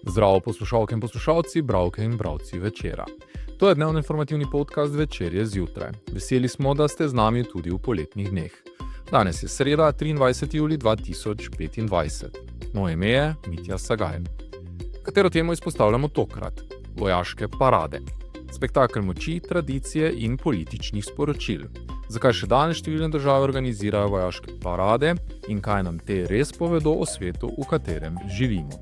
Zdravo poslušalke in poslušalci, bralke in bralci Večera. To je dnevno informativni podcast Večerje zjutraj. Veseli smo, da ste z nami tudi v poletnih dneh. Danes je sreda, 23. julij 2025. Moje ime je Mitja Sagaj. Katero temo izpostavljamo tokrat? Vojaške parade. Spektakel moči, tradicije in političnih sporočil. Zakaj še danes številne države organizirajo vojaške parade in kaj nam te res povedo o svetu, v katerem živimo?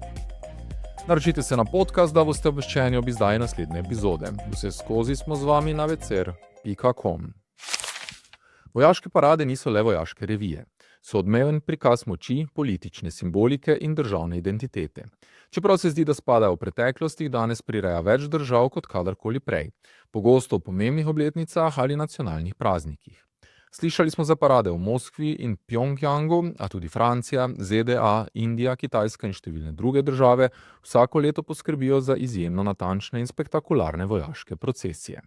Naročite se na podcast, da boste obveščeni ob izdaji naslednje epizode. Vse skozi smo z vami na vecer.com. Vojaške parade niso le vojaške revije. So odmeven prikaz moči, politične simbolike in državne identitete. Čeprav se zdi, da spadajo v preteklosti, danes prireja več držav kot kadarkoli prej. Pogosto v pomembnih obletnicah ali nacionalnih praznikih. Slišali smo za parade v Moskvi in Pjongjangu, a tudi Francija, ZDA, Indija, Kitajska in številne druge države vsako leto poskrbijo za izjemno natančne in spektakularne vojaške procesije.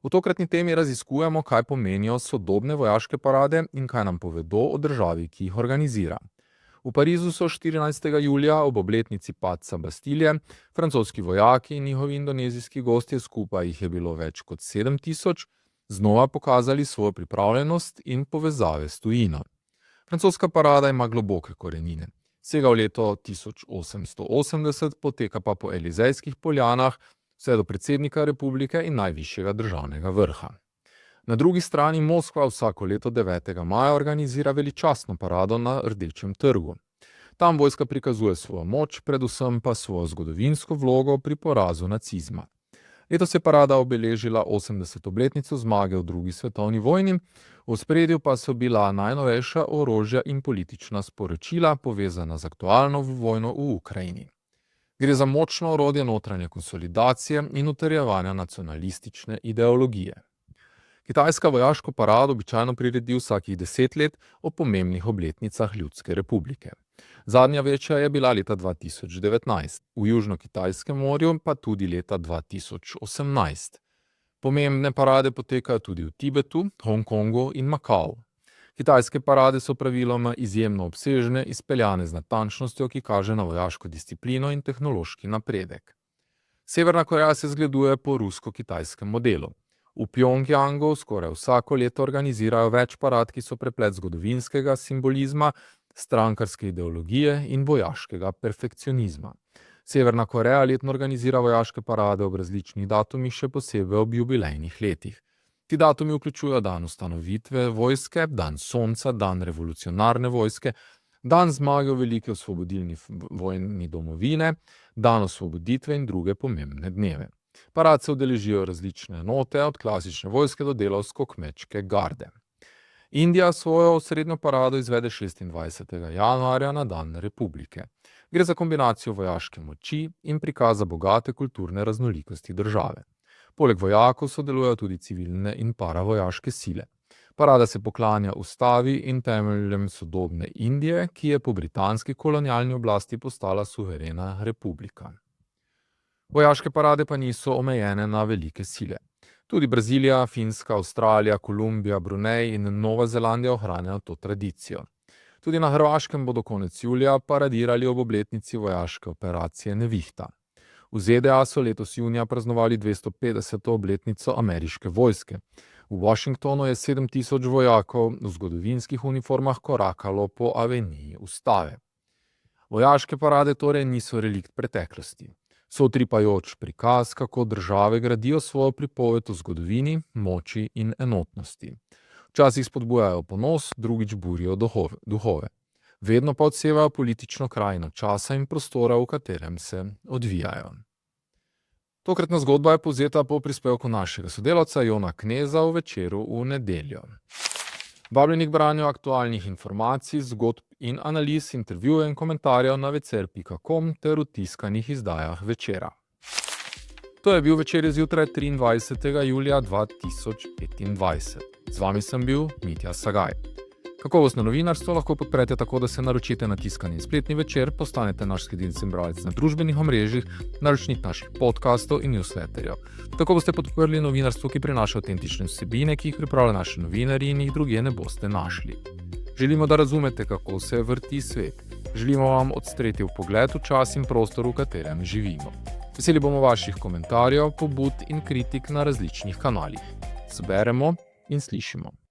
V tokratni temi raziskujemo, kaj pomenijo sodobne vojaške parade in kaj nam povedo o državi, ki jih organizira. V Parizu so 14. julija ob obletnici padca Bastilje francoski vojaki in njihovi indonezijski gostje, skupaj jih je bilo več kot 7000, znova pokazali svojo pripravljenost in povezave s tujino. Francoska parada ima globoke korenine. Sega v leto 1880, poteka pa po Elizejskih poljanah, vse do predsednika republike in najvišjega državnega vrha. Na drugi strani Moskva vsako leto 9. maja organizira veličastno parado na Rdečem trgu. Tam vojska prikazuje svojo moč, predvsem pa svojo zgodovinsko vlogo pri porazu nacizma. Letos je parada obeležila 80. obletnico zmage v drugi svetovni vojni, v ospredju pa so bila najnovejša orožja in politična sporočila, povezana z aktualno vojno v Ukrajini. Gre za močno orodje notranje konsolidacije in utrjevanja nacionalistične ideologije. Kitajska vojaško parado običajno priredi vsakih 10 let ob pomembnih obletnicah Ljudske republike. Zadnja večja je bila leta 2019, v Južno-Kitajskem morju pa tudi leta 2018. Pomembne parade potekajo tudi v Tibetu, Hongkongu in Makau. Kitajske parade so praviloma izjemno obsežne, izpeljane z natančnostjo, ki kaže na vojaško disciplino in tehnološki napredek. Severna Koreja se zgleduje po rusko-kitajskem modelu. V Pjongjangu skoraj vsako leto organizirajo več parad, ki so preplet zgodovinskega simbolizma, strankarske ideologije in vojaškega perfekcionizma. Severna Koreja letno organizira vojaške parade ob različnih datumih, še posebej ob jubilejnih letih. Ti datumi vključujejo dan ustanovitve vojske, dan sonca, dan revolucionarne vojske, dan zmage v veliki osvobodilni vojni domovine, dan osvoboditve in druge pomembne dneve. Parad se udeležijo različne enote, od klasične vojske do delavsko-kmečke garde. Indija svojo osrednjo parado izvede 26. januarja na dan republike. Gre za kombinacijo vojaške moči in prikaza bogate kulturne raznolikosti države. Poleg vojakov sodelujejo tudi civilne in paravojaške sile. Parada se poklanja ustavi in temeljem sodobne Indije, ki je po britanski kolonialni oblasti postala suverena republika. Vojaške parade pa niso omejene na velike sile. Tudi Brazilija, Finska, Avstralija, Kolumbija, Brunei in Nova Zelandija ohranjajo to tradicijo. Tudi na Hrvaškem bodo konec julija paradirali ob obletnici vojaške operacije Nevihta. V ZDA so letos junija praznovali 250. obletnico ameriške vojske. V Washingtonu je 7000 vojakov v zgodovinskih uniformah korakalo po aveniji Ustave. Vojaške parade torej niso relikt preteklosti. So utripajoč prikaz, kako države gradijo svojo pripoved o zgodovini, moči in enotnosti. Včasih spodbujajo ponos, drugič burijo duhove. Vedno pa odsevajo politično krajino časa in prostora, v katerem se odvijajo. Tokratna zgodba je povzeta po prispevku našega sodelavca Jona Kneza v Večeru v nedeljo. Vabljeni k branju aktualnih informacij, zgodb in analiz, intervjujev in komentarjev na vecer.com ter v tiskanih izdajah Večera. To je bil Večer zjutraj 23. julija 2025. Z vami sem bil Mitja Sagaj. Kakovostno novinarstvo lahko podprete tako, da se naročite na tiskani spletni Večer, postanete naš sledilec in bralec na družbenih omrežjih, naročnik naših podcastov in newsletterjev. Tako boste podprli novinarstvo, ki prinaša avtentične vsebine, ki jih pripravljajo naši novinarji in jih drugje ne boste našli. Želimo, da razumete, kako se vrti svet. Želimo vam odstreti vpogled v čas in prostor, v katerem živimo. Veseli bomo vaših komentarjev, pobud in kritik na različnih kanalih. Zberemo in slišimo.